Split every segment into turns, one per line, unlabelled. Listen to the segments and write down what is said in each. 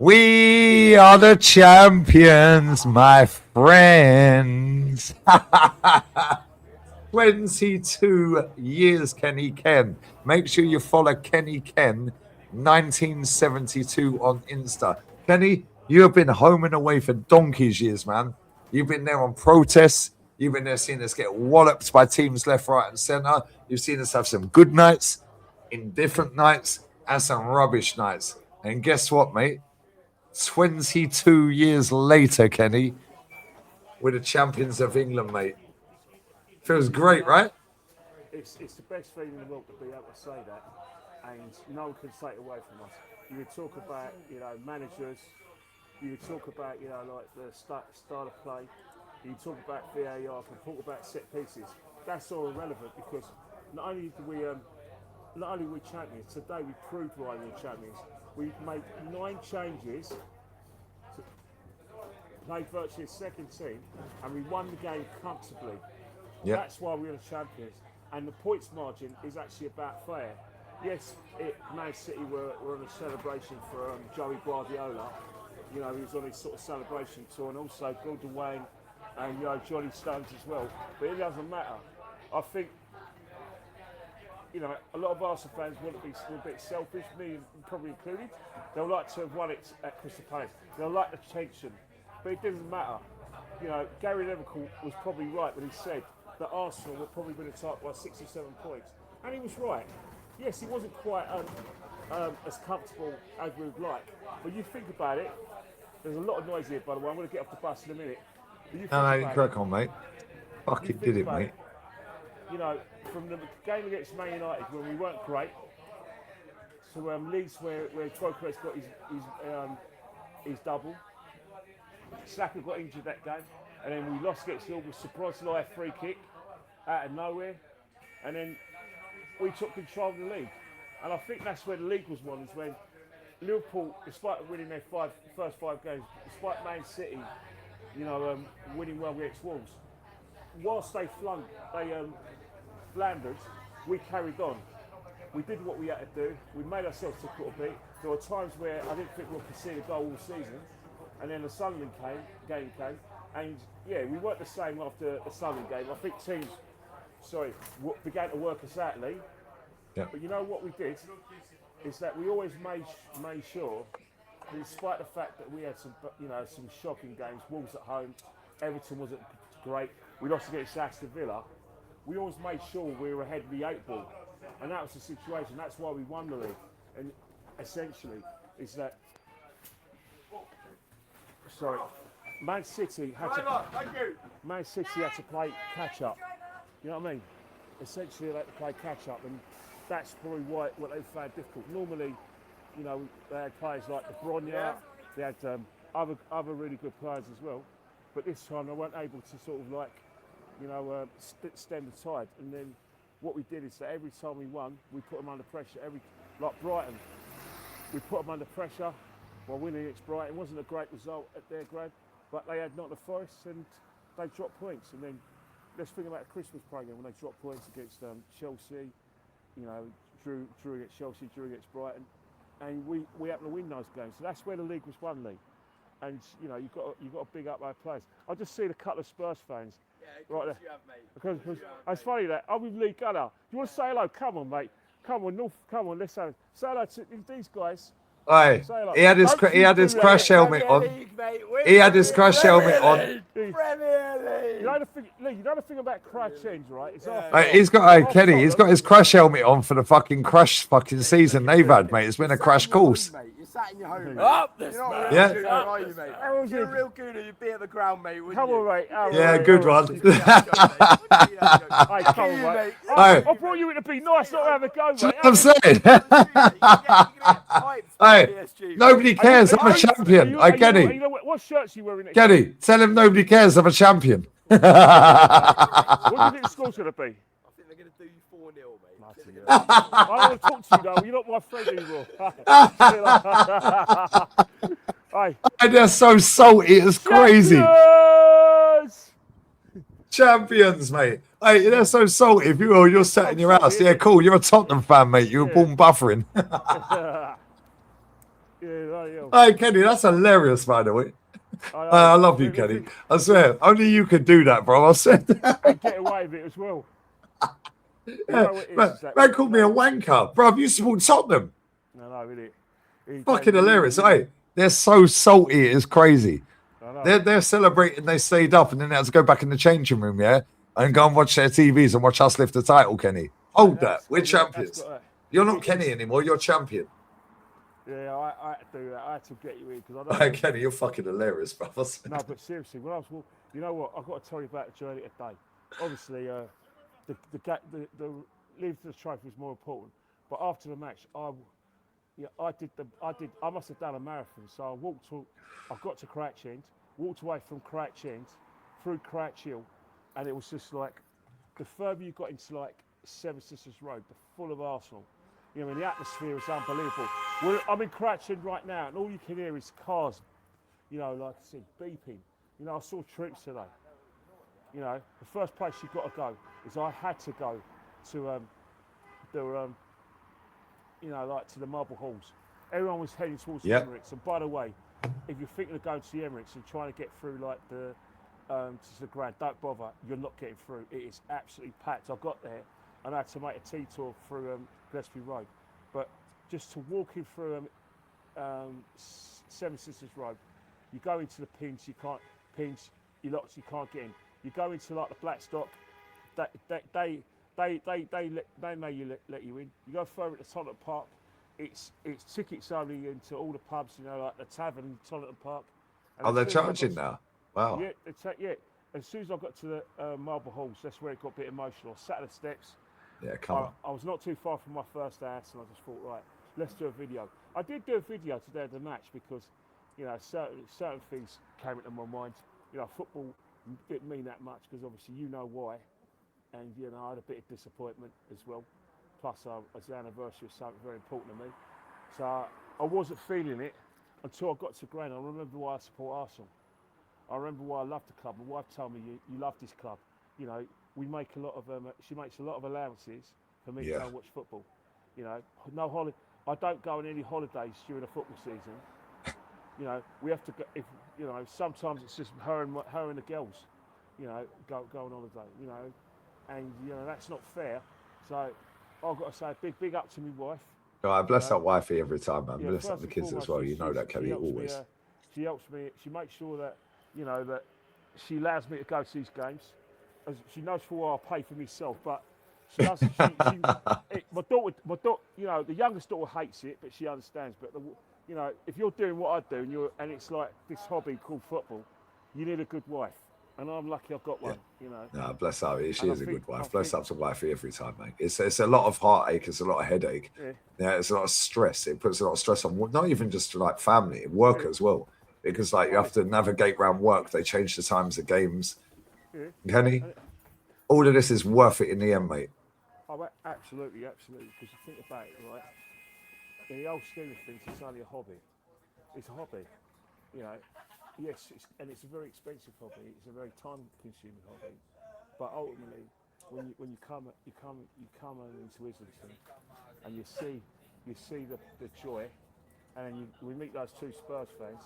We are the champions, my friends. 22 years, Kenny Ken. Make sure you follow Kenny Ken 1972 on Insta. Kenny, you have been home and away for donkey's years, man. You've been there on protests. You've been there seeing us get walloped by teams left, right, and centre. You've seen us have some good nights, indifferent nights, and some rubbish nights. And guess what, mate? 22 years later, Kenny, we're the champions of England, mate. Feels great, right?
It's the best feeling in the world to be able to say that, and no one can take it away from us. You could talk about, managers. You could talk about, like the style of play. You talk about VAR. You can talk about set pieces. That's all irrelevant because not only are we champions, today we proved why we're champions. We made 9 changes, played virtually a second team, and we won the game comfortably. Yep. That's why we're the champions. And the points margin is actually about fair. Yes, Man City were on a celebration for Joey Guardiola. He was on his sort of celebration tour, and also Gordon Wayne and Johnny Stones as well. But it doesn't matter. I think a lot of Arsenal fans want to be a bit selfish, me probably included. They'll like to have won it at Crystal Palace. They'll like the tension, but it doesn't matter. Gary Liverpool was probably right when he said that Arsenal were probably going to top by 6 or 7 points, and he was right. Yes, he wasn't quite as comfortable as we would like, but you think about it. There's a lot of noise here, by the way. I'm going to get off the bus in a minute.
No, crack on, mate. Fucking did it, mate.
From the game against Man United when we weren't great, to Leeds where Troyes got his double. Saka got injured that game, and then we lost against Liverpool. Surprise free kick out of nowhere, and then we took control of the league. And I think that's where the league was won, is when Liverpool, despite winning their first 5 games, despite Man City, winning well against Wolves, whilst they floundered, we carried on. We did what we had to do. We made ourselves difficult to beat. There were times where I didn't think we'd concede a goal all season, and then the Sunderland game came, and yeah, we weren't the same after the Sunderland game. I think teams, began to work us out, Lee. Yeah. But you know what we did is that we always made sure, despite the fact that we had some shocking games, Wolves at home, Everton wasn't great. We lost against Aston Villa. We always made sure we were ahead of the 8 ball, and that was the situation. That's why we won the league. And essentially, is that Man City had to play catch up. You know what I mean? Essentially, they had to play catch up, and that's probably what they found difficult. Normally, they had players like De Bruyne. They had other really good players as well. But this time, they weren't able to sort of stem the tide. And then what we did is that every time we won, we put them under pressure. Like Brighton, we put them under pressure while winning against Brighton. It wasn't a great result at their grade, but they had Nottingham Forest and they dropped points. And then let's think about the Christmas programme when they dropped points against Chelsea. Drew against Chelsea, drew against Brighton, and we happened to win those games. So that's where the league was won, Lee. And you've got to big up our players. I just seen a couple of Spurs fans. Yeah, right there. You have, mate. Because it's funny that I'm with Lee Gunner. You want to say hello? Come on, mate. Come on, North. Come on, let's say hello to these guys.
Aye. He had his crash helmet on. He had his crash helmet on.
Premier League. You know the thing about crash ends, right?
Kenny, he's got his crash helmet on for the fucking crash season they've had, mate. It's been a crash course.
You're sat in your home.
Up this, man.
Yeah.
You're real good and you'd be at the ground, mate.
Come on, mate.
Yeah, good one.
Hey, come on, mate. I brought you in to be nice, not have a go, mate.
I'm saying. Hey, nobody cares. I'm a champion. I get it.
What shirts are you wearing?
Get it. Tell him nobody cares. I'm a champion.
What do you think the score's going to be?
I think they're going to do you 4-0, mate.
I don't want to talk to you, though. You're not my friend anymore. Hey.
And they're so salty. It's crazy. Champions, mate. Hey, they're so salty. If you're sat in your house. Yeah, cool. You're a Tottenham fan, mate. You were born buffering.
Yeah,
Hey, Kenny, that's hilarious, by the way. I love you, Kenny. I swear, only you could do that, bro. I said
and get away with it as well. You know what it is that
man called me a wanker, bro. You support Tottenham?
No, innit?
Fucking hilarious. Hey, they're so salty, it's crazy. They're celebrating they stayed up and then they had to go back in the changing room, yeah, and go and watch their TVs and watch us lift the title, Kenny. Hold that. We're champions. You're not Kenny anymore. You're champion.
Yeah, I had to do that. I had to get you in because I
Hey,
know.
Kenny, you're fucking hilarious, bro.
No, but seriously, when I was, you know what? I've got to tell you about the journey today. Obviously, the leave to the trophy was more important. But after the match, I must have done a marathon. So I got to Crouch End, walked away from Crouch End, through Crouch Hill, and it was just like, the further you got into like Seven Sisters Road, the full of Arsenal. You know, I mean, the atmosphere is unbelievable. I'm in Crouch End right now, and all you can hear is cars, you know, like I said, beeping. You know, I saw troops today. You know, the first place you've got to go is I had to go to you know, like to the Marble Halls. Everyone was heading towards the Emirates. And by the way, if you're thinking of going to the Emirates and trying to get through like to the ground, don't bother. You're not getting through. It is absolutely packed. I got there and I had to make a T-tour through Gillespie Road. But just to walking through Seven Sisters Road, you go into the pins, you can't get in. You go into like the Blackstock, they may let you in. You go further to Tottenham Park, it's tickets only into all the pubs, you know, like the Tavern in Tottenham Park.
And they're charging now. Wow.
Yeah, As soon as I got to the Marble Halls, that's where it got a bit emotional. I sat at the steps.
Yeah, come on.
I was not too far from my first house, and I just thought, right, let's do a video. I did do a video today of the match because, you know, certain things came into my mind. You know, football didn't mean that much because obviously you know why, and you know I had a bit of disappointment as well. Plus, it's the anniversary of something very important to me, so I wasn't feeling it until I got to Gran. I remember why I support Arsenal. I remember why I love the club. My wife told me you love this club. You know, we make a lot of she makes a lot of allowances for me to go and watch football. You know, no holiday. I don't go on any holidays during the football season. You know, we have to go. If you know, sometimes it's just her and the girls. You know, go on holiday. You know, and you know that's not fair. So I've got to say big up to my wife.
No, I bless that wifey every time, man.
Yeah,
Bless up the kids as well. You know that, Kelly, always.
She helps me. She makes sure that you know that she allows me to go to these games. As she knows for why I pay for myself, but she doesn't. My daughter, you know, the youngest daughter hates it, but she understands. But you know, if you're doing what I do, and it's like this hobby called football, you need a good wife, and I'm lucky I've got one. You know.
No, bless her. She is a good wife. Bless up to wifey every time, mate. It's a lot of heartache. It's a lot of headache. Yeah, it's a lot of stress. It puts a lot of stress on not even just like family, work as well, because like you have to navigate around work. They change the times of games. Kenny, all of this is worth it in the end, mate.
Oh, absolutely. Because you think about it, right? In the old scheme of things, it's only a hobby. It's a hobby, you know. Yes, it's a very expensive hobby. It's a very time-consuming hobby. But ultimately, when you come into Islington, and you see the joy, and we meet those two Spurs fans.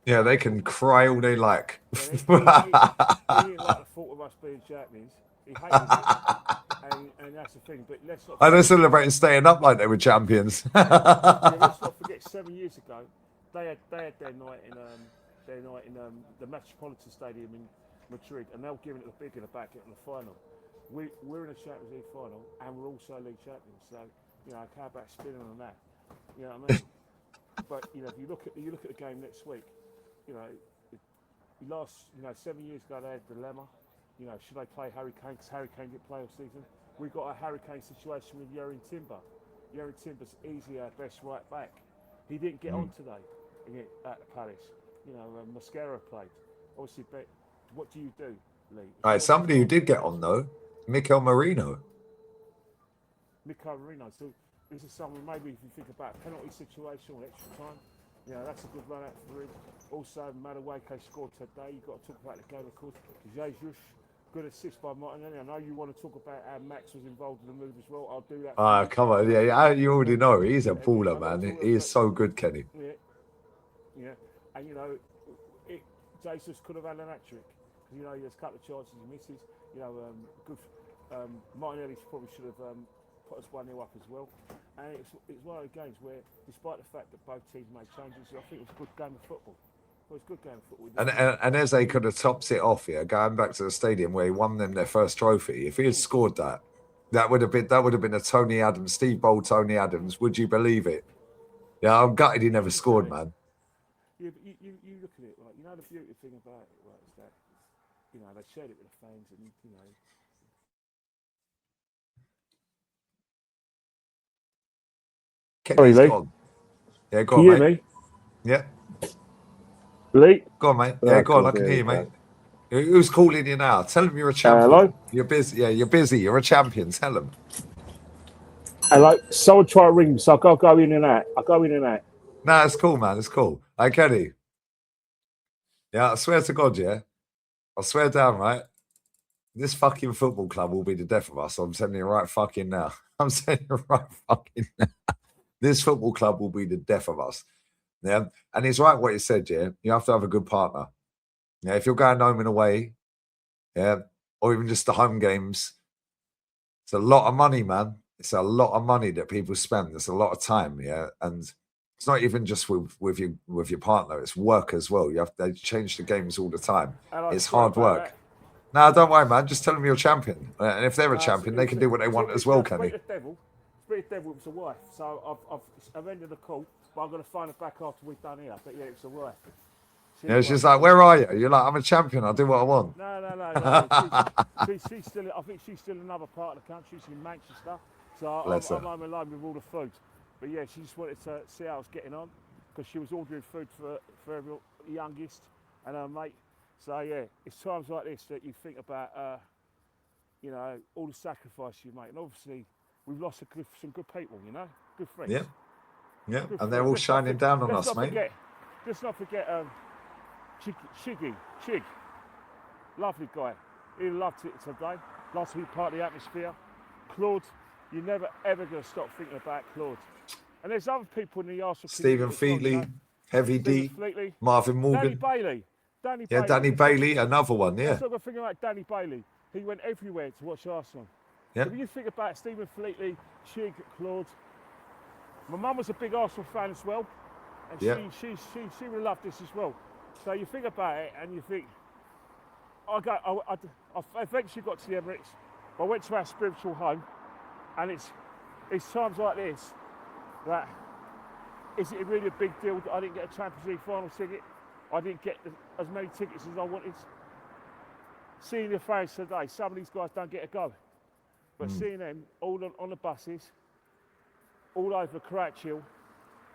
Yeah, they can cry all they like.
He didn't like the thought of us being champions. He hated it, and that's the thing. But let's not.
I don't celebrate staying up like they were champions.
Let's not forget. 7 years ago, they had their night in the Metropolitan Stadium in Madrid, and they were giving it the big in the back in the final. We're in a Champions League final, and we're also league champions. So you know, how about spinning on that? You know what I mean? But you know, if you look at the game next week, you know, last 7 years ago they had a dilemma. You know, should they play Harry Kane? Because Harry Kane didn't play all season. We've got a Harry Kane situation with Yerin Timber. Yerin Timber's easily our best right back. He didn't get on today at the Palace. You know, Mascara played. Obviously, but what do you do, Lee?
All right, somebody who did get on though, Mikel Merino.
So this is something maybe if you think about a penalty situation or extra time, you know, that's a good run out for him. Also, Madueke scored today. You've got to talk about the game, of course. Jesus, good assist by Martinelli. I know you want to talk about how Max was involved in the move as well. I'll do that.
Come on. Yeah, you already know. He's a baller, man. He is so good, Kenny.
Yeah. Yeah, and Jesus could have had an hat-trick. There's a couple of chances he misses. Martinelli probably should have put us 1-0 up as well. And it's one of the games where, despite the fact that both teams made changes, I think it was a good game of football. It was a good game of football.
And Eze could have topped it off, going back to the stadium where he won them their first trophy. If he had scored that would have been a Tony Adams, Steve Bold, Tony Adams. Would you believe it? Yeah, I'm gutted he never scored, man.
Yeah, but you look at it, like, the beauty thing about it, right, is that, they shared it with the fans, and,
Kenny's gone. Yeah, go on,
mate. Can you hear
me? Yeah.
Lee?
Go on, mate. Yeah, go on. I can hear you, mate. Who's calling you now? Tell him you're a champion.
Hello?
You're busy. Yeah, you're busy. You're a champion. Tell him.
Hello? Someone try to ring me, so I'll go in and out.
Nah, it's cool, man. It's cool. Hey, Kenny. Yeah, I swear to God, yeah. I swear down, right? This fucking football club will be the death of us. I'm telling you right fucking now. I'm saying it right fucking now. This football club will be the death of us. Yeah. And he's right what he said, yeah. You have to have a good partner. Yeah. If you're going home and away, yeah, or even just the home games, it's a lot of money, man. It's a lot of money that people spend. It's a lot of time, yeah. And it's not even just with your partner, it's work as well. They change the games all the time. It's hard work. No, don't worry, man. Just tell them you're a champion. And if they're a champion, they can do what they want as well, Kenny.
Spirit Devil was a wife, so I've ended the call, but I'm going to find it back after we've done here. But yeah, it's a wife.
Yeah, it's just like, where are you? You're like, I'm a champion. I'll do what I want.
No. She's still. I think she's still another part of the country. She's in Manchester, so I'm home alone with all the food. But yeah, she just wanted to see how I was getting on because she was ordering food for the youngest and her mate. So yeah, it's times like this that you think about, all the sacrifice you make, and obviously we've lost some good people, good friends.
Yeah, and they're all shining down on us, mate.
Let's not forget Chig, lovely guy. He loved it today. Loved to be part of the atmosphere. Claude, you're never ever going to stop thinking about Claude. And there's other people in the Arsenal.
Stephen Featley, Heavy D, Marvin Morgan, Danny Bailey, another one. Yeah.
Let's not go thinking about Danny Bailey. He went everywhere to watch Arsenal. Yeah. So when you think about Stephen Fleetley, Chig, Claude, my mum was a big Arsenal fan as well, and she would love this as well. So you think about it, and you think, I eventually got to the Emirates. I went to our spiritual home, and it's times like this that is it really a big deal that I didn't get a Champions League final ticket? I didn't get as many tickets as I wanted. Seeing the fans today, some of these guys don't get a go. But seeing them all on the buses, all over Crouch Hill,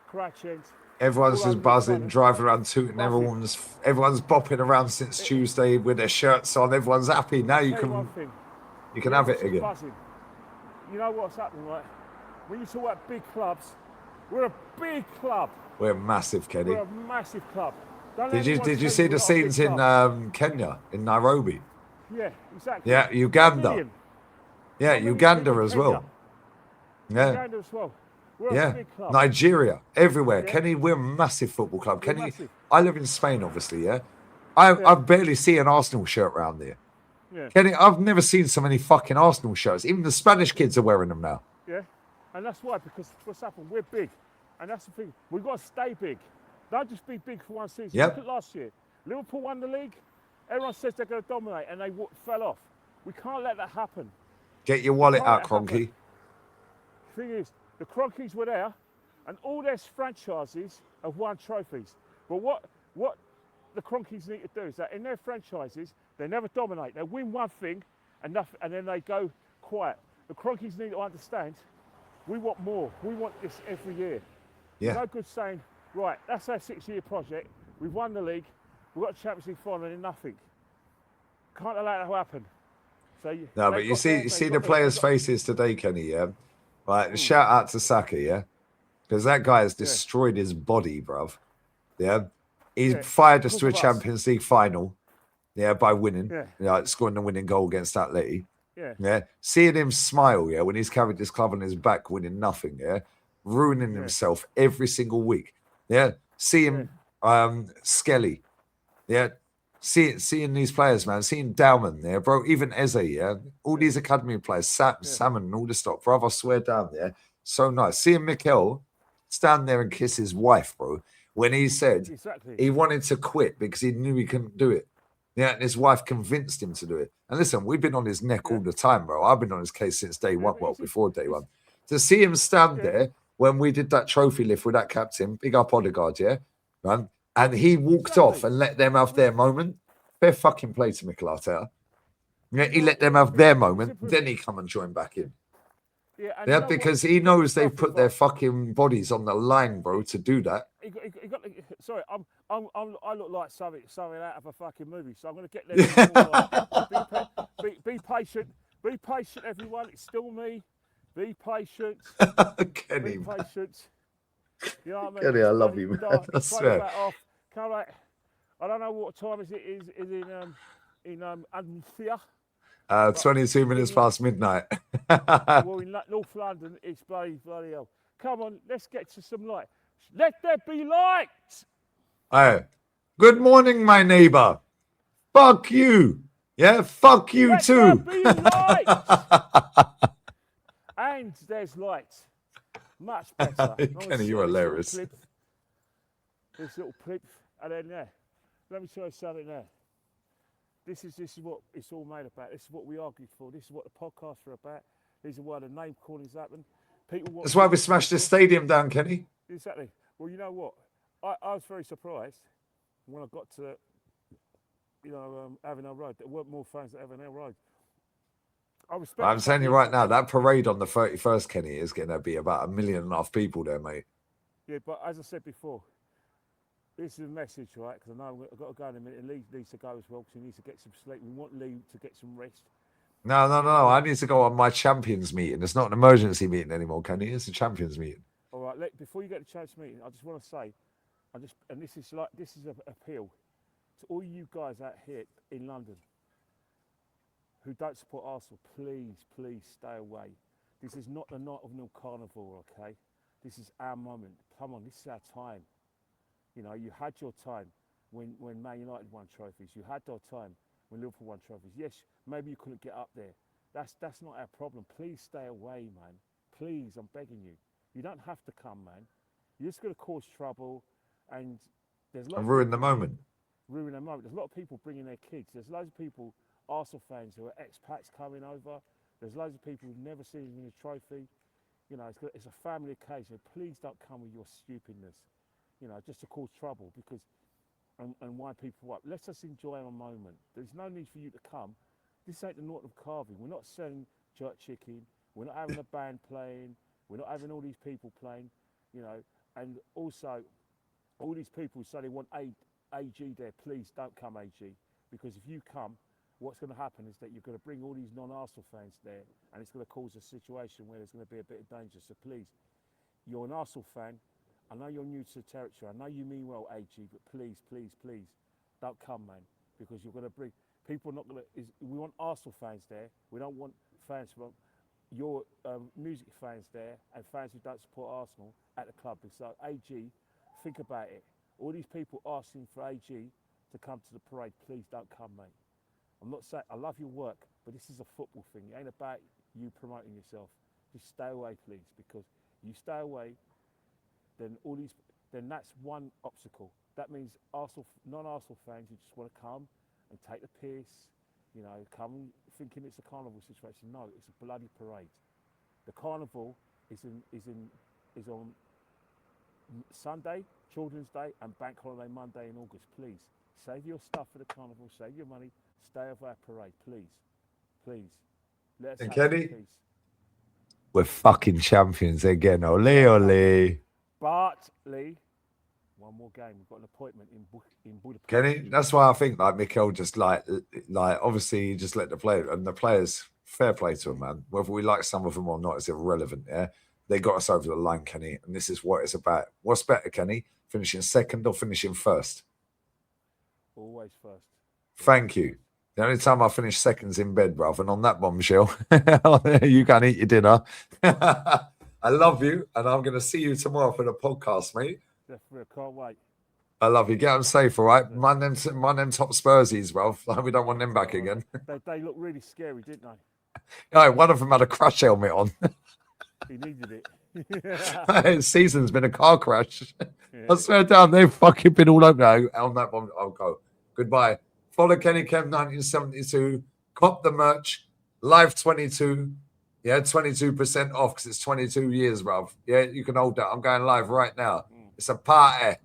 Crouch End.
Everyone's just buzzing, driving around tooting. Everyone's bopping around since Tuesday with their shirts on. Everyone's happy. Now you can have it again.
Buzzing. You know what's happening, right? When you talk about big clubs, we're a big club.
We're massive, Kenny.
We're a massive club.
Did you see the scenes in Kenya, in Nairobi?
Yeah, exactly.
Yeah, Uganda. Yeah, Uganda as well. Yeah.
Uganda as well. We're a big club.
Nigeria, everywhere. Yeah. Kenny, we're a massive football club. Kenny, I live in Spain, obviously, yeah? I barely see an Arsenal shirt around there. Yeah. Kenny, I've never seen so many fucking Arsenal shirts. Even the Spanish kids are wearing them now.
Yeah, and that's why, because what's happened, we're big. And that's the thing, we've got to stay big. Don't just be big for one season.
Yep.
Look at last year. Liverpool won the league. Everyone says they're going to dominate, and they fell off. We can't let that happen.
Get your wallet out, Cronky.
The thing is, the Cronkies were there, and all their franchises have won trophies. But what the Cronkies need to do is that in their franchises, they never dominate. They win one thing, and then they go quiet. The Cronkies need to understand, we want more. We want this every year.
Yeah.
No good saying, right, that's our 6-year project. We've won the league. We've got a Champions League final and nothing. Can't allow that to happen. So
but you see the players' faces today, Kenny, yeah? Right, shout out to Saka, yeah? Because that guy has destroyed his body, bruv. Yeah? He fired us to a Champions League final, by winning. Yeah. Scoring the winning goal against Atleti. Yeah. Seeing him smile, when he's carried this club on his back, winning nothing, ruining himself every single week. Yeah. See him. Skelly. Yeah. Seeing these players, man, seeing Dowman there, bro, even Eze, yeah, all these academy players, Salmon and all this stuff, bro, I swear down there, so nice. Seeing Mikel stand there and kiss his wife, bro, when he said he wanted to quit because he knew he couldn't do it. Yeah, and his wife convinced him to do it. And listen, we've been on his neck all the time, bro. I've been on his case since day one, well, before day one. To see him stand there when we did that trophy lift with that captain, big up Odegaard, yeah, man. And he walked off and let them have their moment. Fair fucking play to Mikel Arteta. Yeah, he let them have their moment, then he come and join back in. Yeah, because he knows they've put their fucking bodies on the line, bro, to do that.
Sorry, I look like something out of a fucking movie, so I'm going to get there. Be patient. Be patient, everyone. It's still me. Be patient.
Kenny,
be patient. You know what I mean?
Kenny, I love you, man. I swear.
I don't know what time it is in Anthea.
22 minutes past midnight.
Well, in North London, it's bloody hell. Come on, let's get to some light. Let there be light.
Hey, good morning, my neighbor. Fuck you. Yeah, fuck you
let
too.
There be light. And there's light. Much better.
Kenny, you're hilarious.
This little clip, and then let me tell you something there. This is what it's all made about. This is what we argued for. This is what the podcasts are about. These are why the name calling's happened.
That's why we smashed the stadium down, Kenny.
Exactly. Well, you know what? I was very surprised when I got to, Avenel Road. There weren't more fans at Avenel Road.
I'm telling you right now, that parade on the 31st, Kenny, is going to be about 1.5 million people there, mate.
Yeah, but as I said before, this is a message, right? Because I know I've got to go in a minute. Lee needs to go as well because he needs to get some sleep. We want Lee to get some rest.
No. I need to go on my champions meeting. It's not an emergency meeting anymore, Kenny. It's a champions meeting.
All right. Before you get to champions meeting, I just want to say, and this is an appeal to all you guys out here in London who don't support Arsenal. Please stay away. This is not the Nottingham Carnival, okay? This is our moment. Come on, this is our time. You know, you had your time when Man United won trophies. You had your time when Liverpool won trophies. Yes, maybe you couldn't get up there. That's not our problem. Please stay away, man. Please, I'm begging you. You don't have to come, man. You're just going to cause trouble, and there's lots.
And ruin the moment.
Ruin the moment. There's a lot of people bringing their kids. There's loads of people, Arsenal fans who are expats coming over. There's loads of people who've never seen a trophy. You know, it's a family occasion. Please don't come with your stupidness. You know, just to cause trouble and wind people up. Let's just enjoy our moment. There's no need for you to come. This ain't the Norton of Carving. We're not selling jerk chicken. We're not having a band playing. We're not having all these people playing, you know. And also, all these people say they want AG there. Please don't come, AG. Because if you come, what's going to happen is that you're going to bring all these non-Arsenal fans there, and it's going to cause a situation where there's going to be a bit of danger. So please, you're an Arsenal fan. I know you're new to the territory. I know you mean well, AG, but please, don't come, man, because you're going to bring people. Not going to. We want Arsenal fans there. We don't want fans from your music fans there and fans who don't support Arsenal at the club. So AG, think about it. All these people asking for AG to come to the parade. Please don't come, mate. I'm not saying I love your work, but this is a football thing. It ain't about you promoting yourself. Just stay away, please, because you stay away. Then that's one obstacle. That means non-Arsenal fans who just want to come and take the piss, you know, come thinking it's a carnival situation. No, it's a bloody parade. The carnival is on Sunday, Children's Day, and Bank Holiday Monday in August. Please save your stuff for the carnival. Save your money. Stay of our parade, please. Let us have
Kenny,
peace.
We're fucking champions again. Ole.
But Lee, one more game. We've got an appointment in Budapest.
Kenny, that's why I think like Mikel just like obviously he just let the player and the players, fair play to them, man. Whether we like some of them or not is irrelevant. Yeah, they got us over the line, Kenny, and this is what it's about. What's better, Kenny? Finishing second or finishing first?
Always first.
Thank you. The only time I finish second's in bed, bruv, and on that bombshell, you can eat your dinner. I love you, and I'm going to see you tomorrow for the podcast, mate.
Definitely, can't wait.
I love you. Get them safe, all right? Mind them top Spursies, bro. Like, we don't want them back again.
They look really scary, didn't they?
Oh, one of them had a crash helmet on.
He needed it.
His season's been a car crash. I swear down, they've fucking been all over now on that one. I'll go. Goodbye. Follow Kenny Chem 1972. Cop the merch. Live 22. Yeah, 22% off because it's 22 years, bruv. Yeah, you can hold that. I'm going live right now. It's a party.